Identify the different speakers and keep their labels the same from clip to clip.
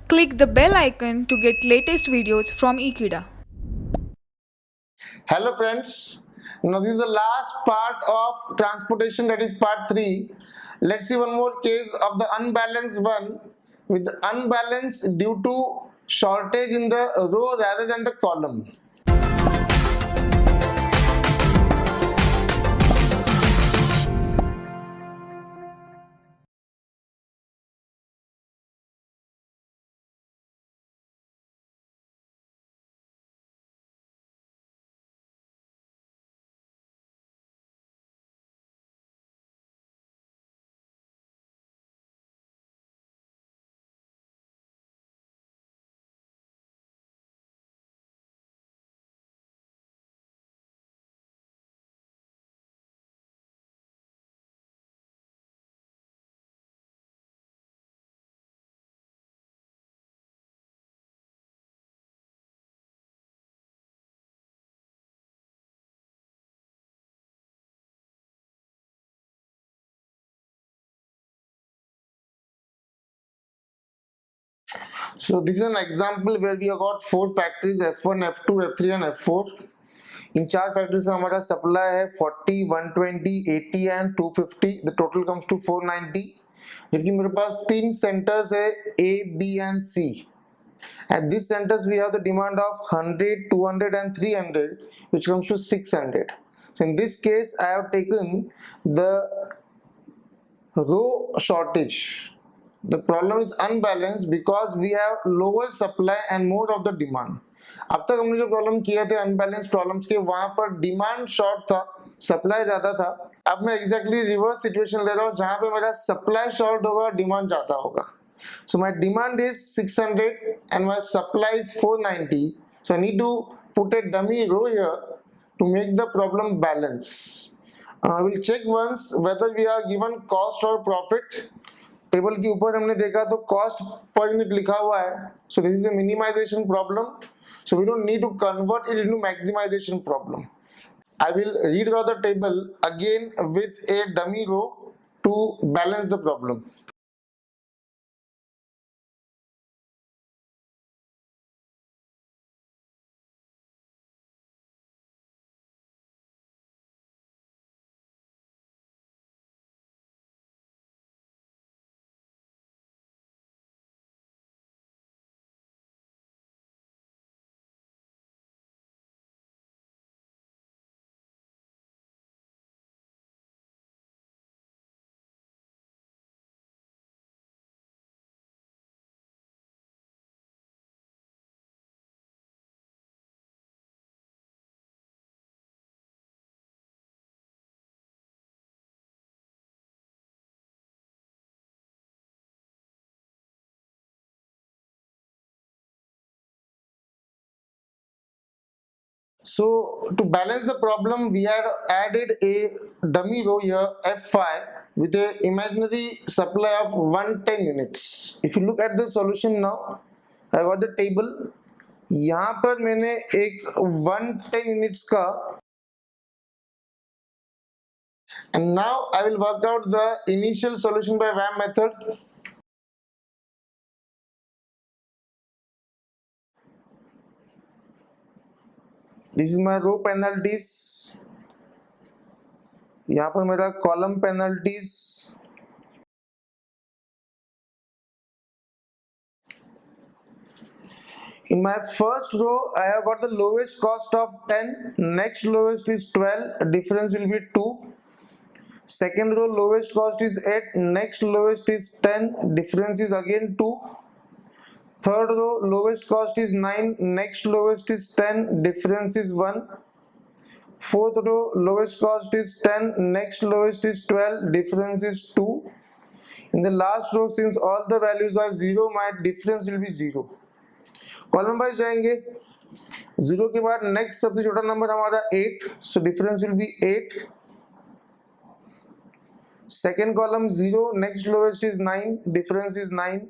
Speaker 1: Click the bell icon to get latest videos from Ekeeda.
Speaker 2: Hello friends, now this is the last part of transportation, that is part 3. Let's see one more case of the unbalanced one, with the unbalance due to shortage in the row rather than the column. So this is an example where we have got 4 factories F1, F2, F3 and F4. इन 4 factories का हमारा supply है 40, 120, 80 and 250. The total comes to 490. जबकि मेरे पास 3 centres है A, B and C. At these centers we have the demand of 100, 200 and 300, which comes to 600. So in this case I have taken the row shortage. The problem is unbalanced because we have lower supply and more of the demand. अब तक हमने जो problem किए थे unbalance problems के, वहां पर demand short था, सप्लाई ज्यादा था. अब मैं एग्जैक्टली रिवर्स सिचुएशन ले रहा हूं जहां पे मेरा सप्लाई शॉर्ट होगा, डिमांड ज्यादा होगा. So my demand is 600 and my supply is 490. So I need to put a dummy row here to make the problem balance. I will check once whether we are given cost or profit. Table के ऊपर हमने देखा तो cost per unit लिखा हुआ है. So this is a minimisation problem. So we don't need to convert it into maximisation problem. I will redraw the table again with a dummy row to balance the problem. So to balance the problem, we had added a dummy row here F5 with a imaginary supply of 110 units. If you look at the solution now, I got the table. यहाँ पर मैंने एक 110 units का, and now I will work out the initial solution by VAM method. This is my row penalties. यहाँ पर मेरा column penalties. In my first row, I have got the lowest cost of 10. Next lowest is 12. Difference will be 2. Second row, lowest cost is 8. Next lowest is 10. Difference is again 2. Third row, lowest cost is 9. Next lowest is 10. Difference is 1. Fourth row, lowest cost is 10. Next lowest is 12. Difference is 2. In the last row, since all the values are 0, my difference will be 0. Column wise जाएंगे. 0 के बाद next सबसे छोटा number हमारा 8. So difference will be 8. Second column 0. Next lowest is 9. Difference is 9.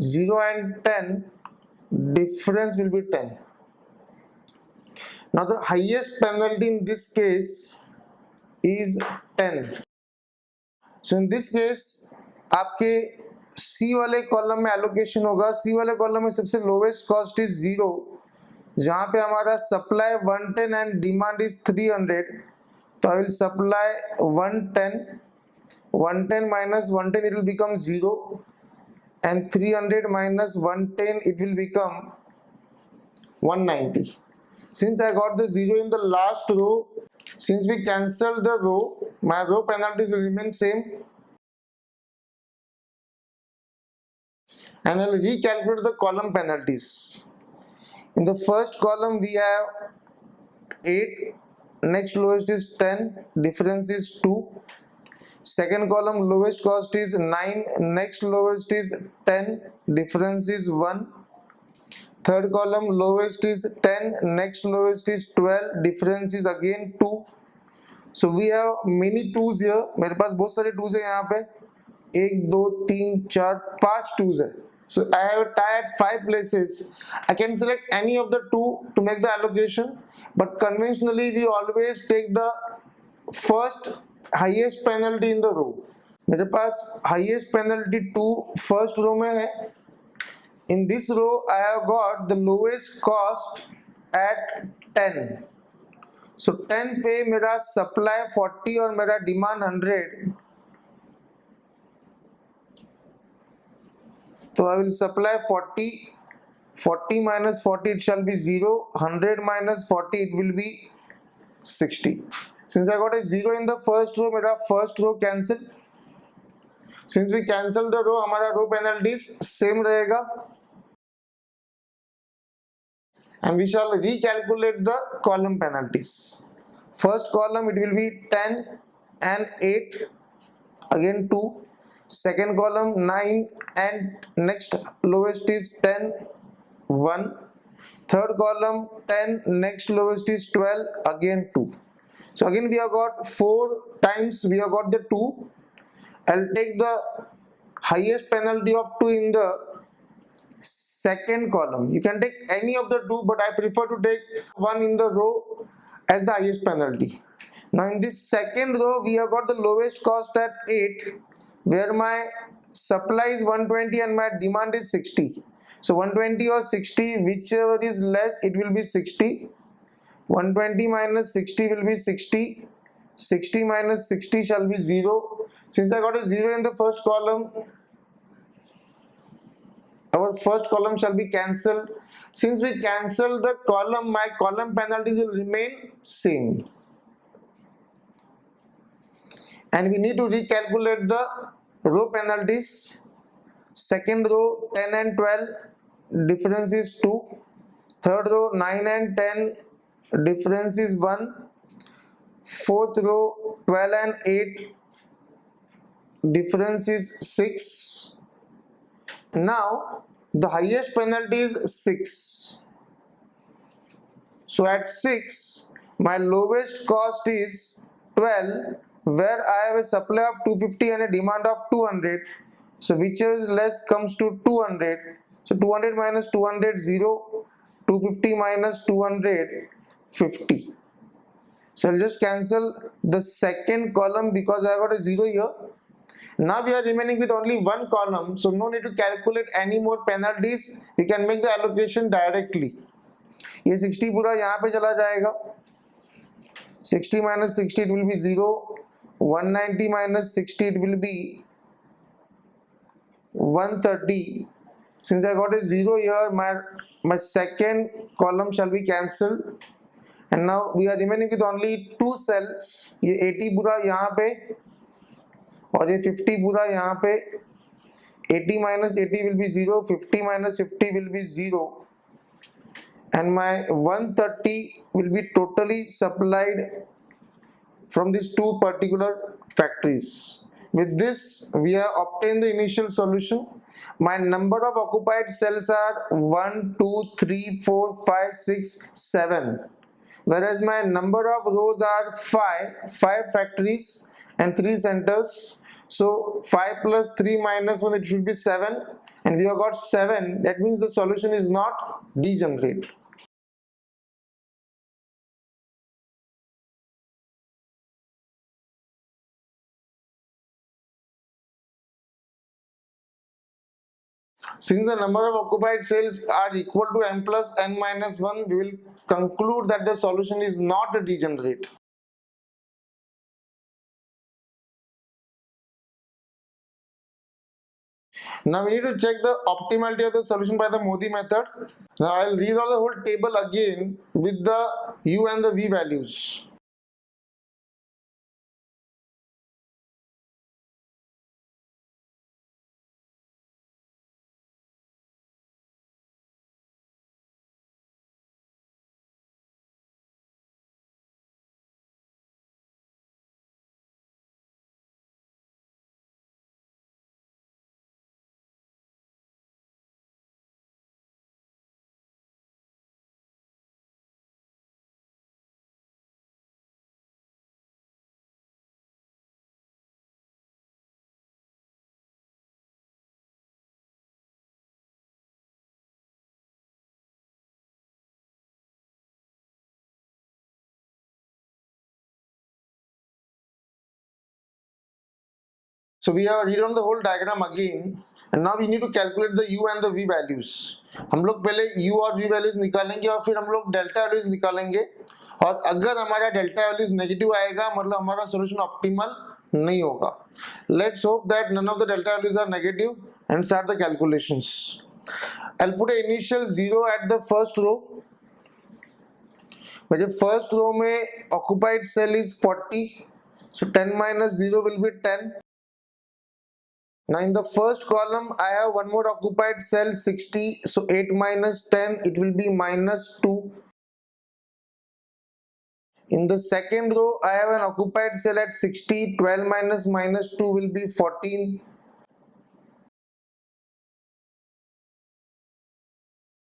Speaker 2: 0 and 10, difference will be 10. Now the highest penalty in this case is 10. So in this case आपके सी वाले column में allocation होगा, सी वाले column में सबसे lowest cost is 0, जहां पे हमारा सप्लाई 110 एंड डिमांड इज 300, तो I will supply 110, 110 minus 110 it will become 0, and 300 minus 110 it will become 190. Since I got the 0 in the last row, since we cancelled the row, my row penalties will remain same, and I will recalculate the column penalties. In the first column we have 8, next lowest is 10, difference is 2. Second column lowest cost is 9, next lowest is 10, difference is 1. Third column lowest is 10, next lowest is 12, difference is again 2. So we have many twos here, मेरे पास बहुत सारे twos है यहाँ पे, 1 2 3 4 5 twos है. So I have a tie at 5 places. I can select any of the two to make the allocation, but conventionally we always take the first highest penalty in the row. मेरे पास highest penalty 2 first row में है. In this row I have got the lowest cost at 10. So 10 पे मेरा supply 40 और मेरा demand 100, so I will supply 40, 40 minus 40 it shall be 0, 100 minus 40 it will be 60. Since I got a 0 in the first row, मेरा first row cancel. Since we cancel the row, हमारा row penalties same रहेगा, and we shall recalculate the column penalties. First column it will be 10 and 8, again 2. Second column 9 and next lowest is 10, 1. Third column 10, next lowest is 12, again 2. So again we have got 4 times we have got the 2. I'll take the highest penalty of 2 in the second column. You can take any of the 2, but I prefer to take 1 in the row as the highest penalty. Now in this second row we have got the lowest cost at 8, where my supply is 120 and my demand is 60. So 120 or 60, whichever is less it will be 60. 120 minus 60 will be 60. 60 minus 60 shall be 0. Since I got a 0 in the first column, our first column shall be cancelled. Since we cancel the column, my column penalties will remain same. And we need to recalculate the row penalties. Second row 10 and 12, difference is 2. Third row 9 and 10, difference is 1. Fourth row 12 and 8, difference is 6. Now the highest penalty is 6. So at 6 my lowest cost is 12, where I have a supply of 250 and a demand of 200. So whichever is less comes to 200. So 200 minus 200 0, 250 minus 200 50. So I'll just cancel the second column because I got a 0 here. Now we are remaining with only one column, so no need to calculate any more penalties. We can make the allocation directly. ये 60 पूरा यहाँ पे चला जाएगा. 60 minus 60 it will be 0. 190 minus 60 it will be 130. Since I got a 0 here, my second column shall be cancelled. And now we are remaining with only 2 cells. ये 80 पूरा यहाँ पे और ये 50 पूरा यहाँ पे. 80 minus 80 will be 0, 50 minus 50 will be 0, and my 130 will be totally supplied from these two particular factories. With this we have obtained the initial solution. My number of occupied cells are 1 2 3 4 5 6 7, whereas my number of rows are 5 factories and 3 centers. So 5 plus 3 minus 1, it should be 7, and we have got 7. That means the solution is not degenerate. Since the number of occupied cells are equal to m plus n minus 1, we will conclude that the solution is not degenerate. Now we need to check the optimality of the solution by the Modi method. Now I will read out the whole table again with the u and the v values. So we have read on the whole diagram again, and now we need to calculate the u and the v values. हम लोग पहले u और v values निकालेंगे और फिर हम लोग delta values निकालेंगे, और अगर हमारा डेल्टा वैल्यूज नेगेटिव आएगा मतलब हमारा सॉल्यूशन ऑप्टिमल नहीं होगा. Let's hope that none of the delta values are negative and start the calculations. I'll put an initial 0 at the first row. मुझे first row में occupied cell is 40, so 10 minus 0 will be 10. Now in the first column I have one more occupied cell 60, so 8 minus 10 it will be minus 2. In the second row I have an occupied cell at 60, 12 minus minus 2 will be 14.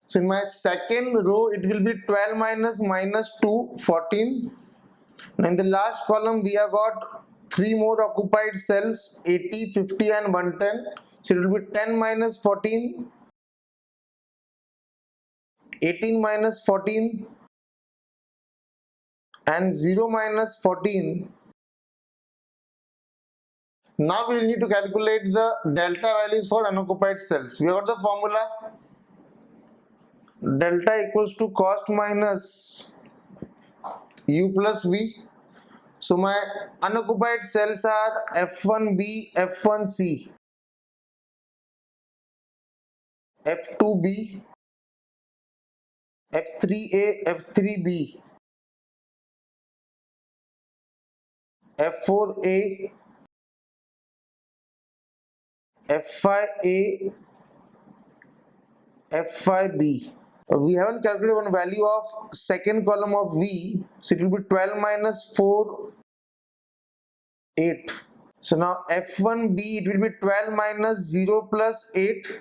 Speaker 2: So in my second row it will be 12 minus minus 2, 14. Now in the last column we have got 3 more occupied cells 80, 50 and 110. So it will be 10 minus 14, 18 minus 14 and 0 minus 14. Now we will need to calculate the delta values for unoccupied cells. We have got the formula delta equals to cost minus u plus v. So my unoccupied cells are F1B, F1C, F2B, F3A, F3B, F4A, F5A, F5B. We haven't calculated one value of second column of V, so it will be 12 minus 4, 8. So now F1B it will be 12 minus 0 plus 8.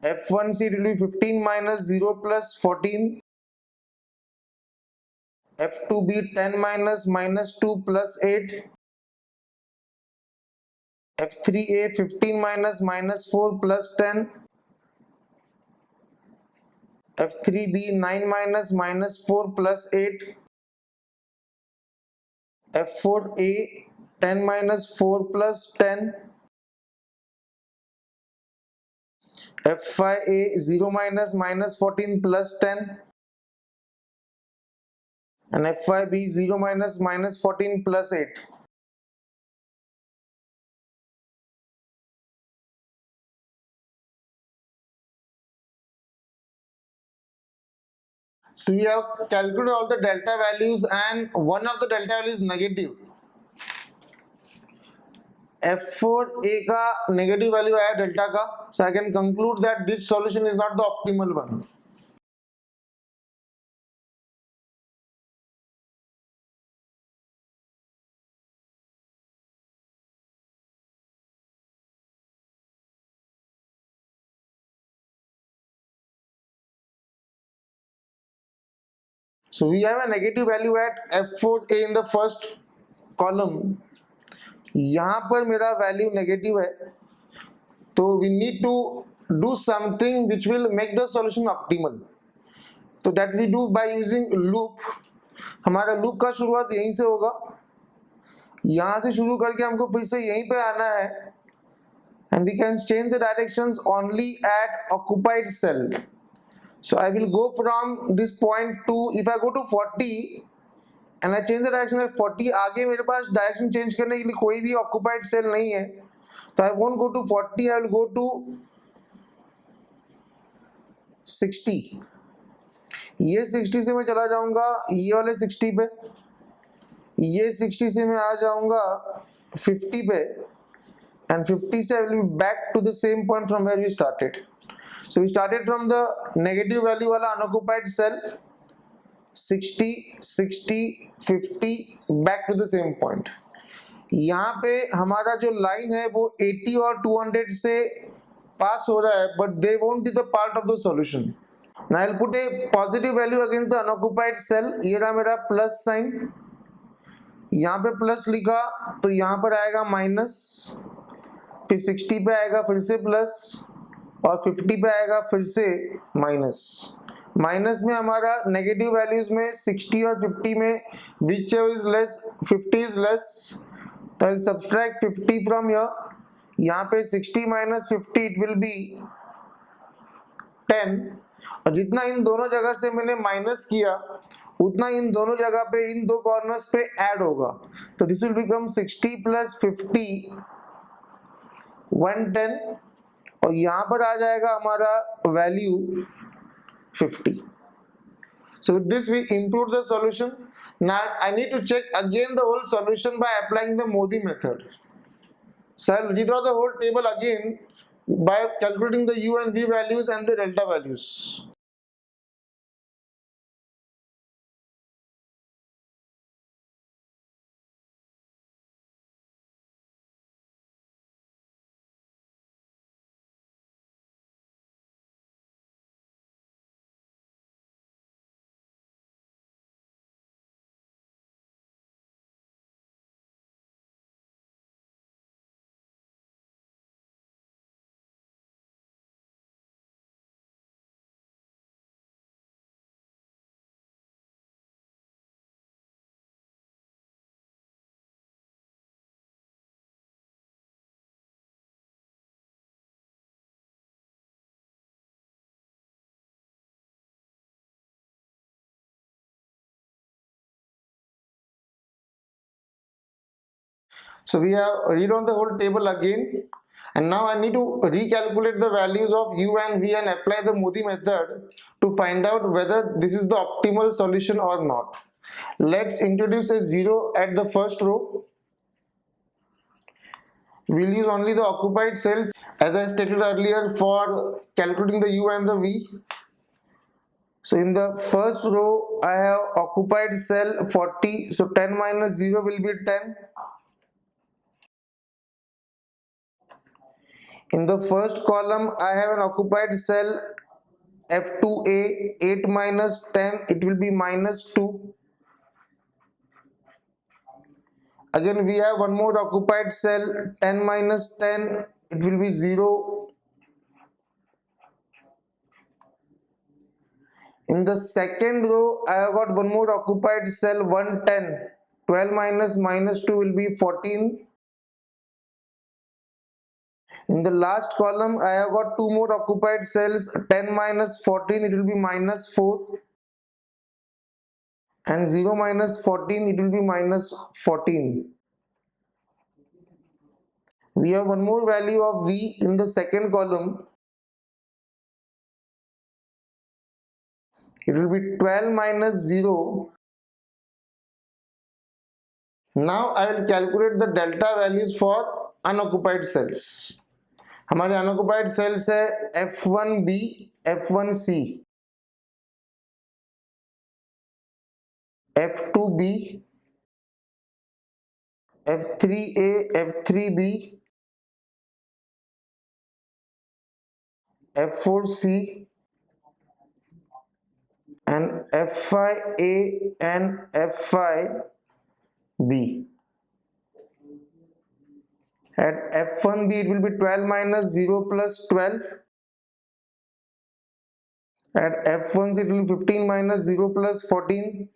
Speaker 2: F1C it will be 15 minus 0 plus 14. F2B 10 minus minus 2 plus 8. F3A 15 minus minus 4 plus 10. F3B 9 minus minus 4 plus 8. F4A 10 minus 4 plus 10. F5A 0 minus minus 14 plus 10. And F5B 0 minus minus 14 plus 8. So we have calculated all the delta values and one of the delta values is negative. F4A का negative value आया delta का, so I can conclude that this solution is not the optimal one. So we have a negative value at F4A in the first column. यहाँ पर मेरा value negative है, तो we need to do something which will make the solution optimal. तो that we do by using loop. हमारा loop का शुरुआत यहीं से होगा, यहाँ से शुरू करके हमको फिर से यहीं पे आना है, and we can change the directions only at occupied cell. So I will go from this point to, if I go to 40 and I change the direction at 40, आगे मेरे पास डायरेक्शन चेंज करने के लिए कोई भी ऑक्यूपाइड सेल नहीं है, तो I won't go to 40, I will go to 60. ये 60 से मैं चला जाऊंगा ये वाले 60 पे, ये 60 से मैं आ जाऊंगा 50 पे, and 50 से I will be back to the same point from where we started. So we started from the negative value वाला unoccupied cell, 60, 60, 50, back to the same point. यहाँ पे हमारा जो लाइन है वो 80 और 200 से पास हो रहा है, but they won't be the part of the solution. Now I'll put a positive value against the unoccupied cell. ये रहा मेरा प्लस साइन, यहाँ पे प्लस लिखा तो यहाँ पर आएगा माइनस, फिर 60 पे आएगा फिर से प्लस, और 50 पे आएगा फिर से माइनस. माइनस में हमारा नेगेटिव वैल्यूज में 60 और 50 में which is less, 50 is less, तो आई सब्सट्रैक्ट 50 फ्रॉम हियर. यहाँ पे 60 माइनस 50 इट विल बी 10, और जितना इन दोनों जगह से मैंने माइनस किया उतना इन दोनों जगह पे, इन दो कॉर्नर्स पे ऐड होगा, तो दिस विल बिकम 60 प्लस 50 110, और यहाँ पर आ जाएगा हमारा value 50. So with this we improve the solution. Now I need to check again the whole solution by applying the Modi method. So I'll redraw the whole table again by calculating the u and v values and the delta values. So we have read on the whole table again, and now I need to recalculate the values of u and v and apply the Modi method to find out whether this is the optimal solution or not. Let's introduce a 0 at the first row. We'll use only the occupied cells as I stated earlier for calculating the u and the v. So in the first row I have occupied cell 40, so 10 minus 0 will be 10. In the first column I have an occupied cell F2A, 8 minus 10, it will be minus 2. Again we have one more occupied cell, 10 minus 10, it will be 0. In the second row I have got one more occupied cell, 110, 12 minus minus 2 will be 14. In the last column I have got two more occupied cells, 10 minus 14, it will be minus 4, and 0 minus 14, it will be minus 14. We have one more value of v in the second column, it will be 12 minus 0. Now I will calculate the delta values for unoccupied cells. हमारे unoccupied cells है F1B, F1C, F2B, F3A, F3B, F4C, and F5A and F5B. At F1B it will be 12 minus 0 plus 12. At F1C it will be 15 minus 0 plus 14.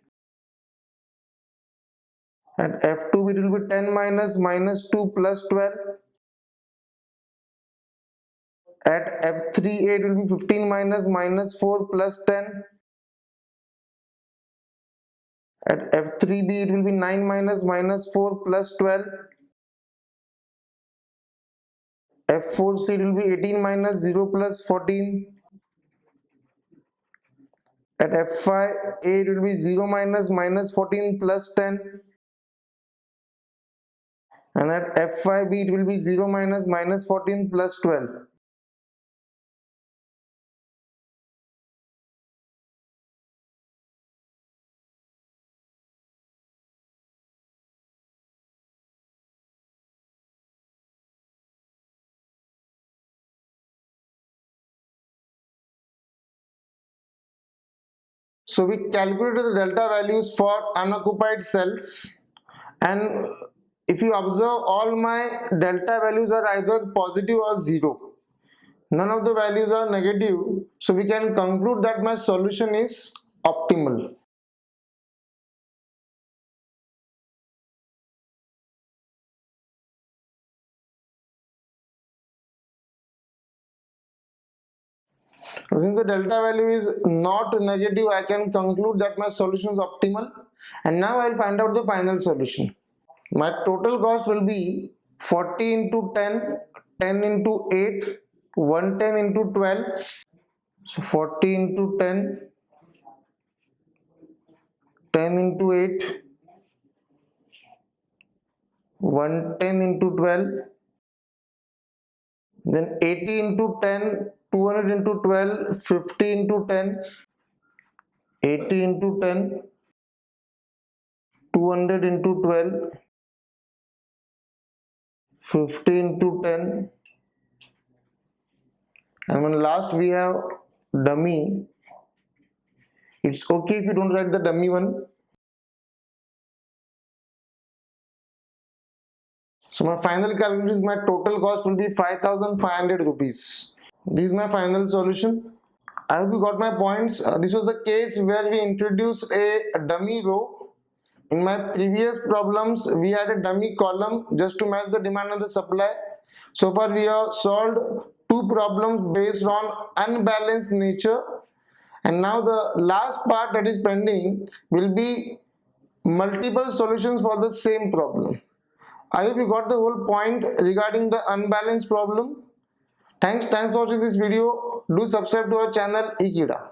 Speaker 2: At F2B it will be 10 minus minus 2 plus 12. At F3A it will be 15 minus minus 4 plus 10. At F3B it will be 9 minus minus 4 plus 12. F4C it will be 18 minus 0 plus 14. At F5A it will be 0 minus minus 14 plus 10. And at F5B it will be 0 minus minus 14 plus 12. So we calculated the delta values for unoccupied cells, and if you observe, all my delta values are either positive or 0. None of the values are negative, so we can conclude that my solution is optimal. Since the delta value is not negative, I can conclude that my solution is optimal. And now I'll find out the final solution. My total cost will be 40 into 10, 10 into 8, 110 into 12. So 40 into 10, 10 into 8, 110 into 12, then 80 into 10, 200 into 12, 50 into 10, 80 into 10, 200 into 12, 50 into 10, and when last we have dummy. It's okay if you don't write the dummy one. So my final calculation is my total cost will be 5,500 rupees. This is my final solution. I hope you got my points. This was the case where we introduced a dummy row. In my previous problems, we had a dummy column just to match the demand and the supply. So far, we have solved two problems based on unbalanced nature. And now the last part that is pending will be multiple solutions for the same problem. I hope you got the whole point regarding the unbalanced problem. Thanks for watching this video. Do subscribe to our channel Ekeeda.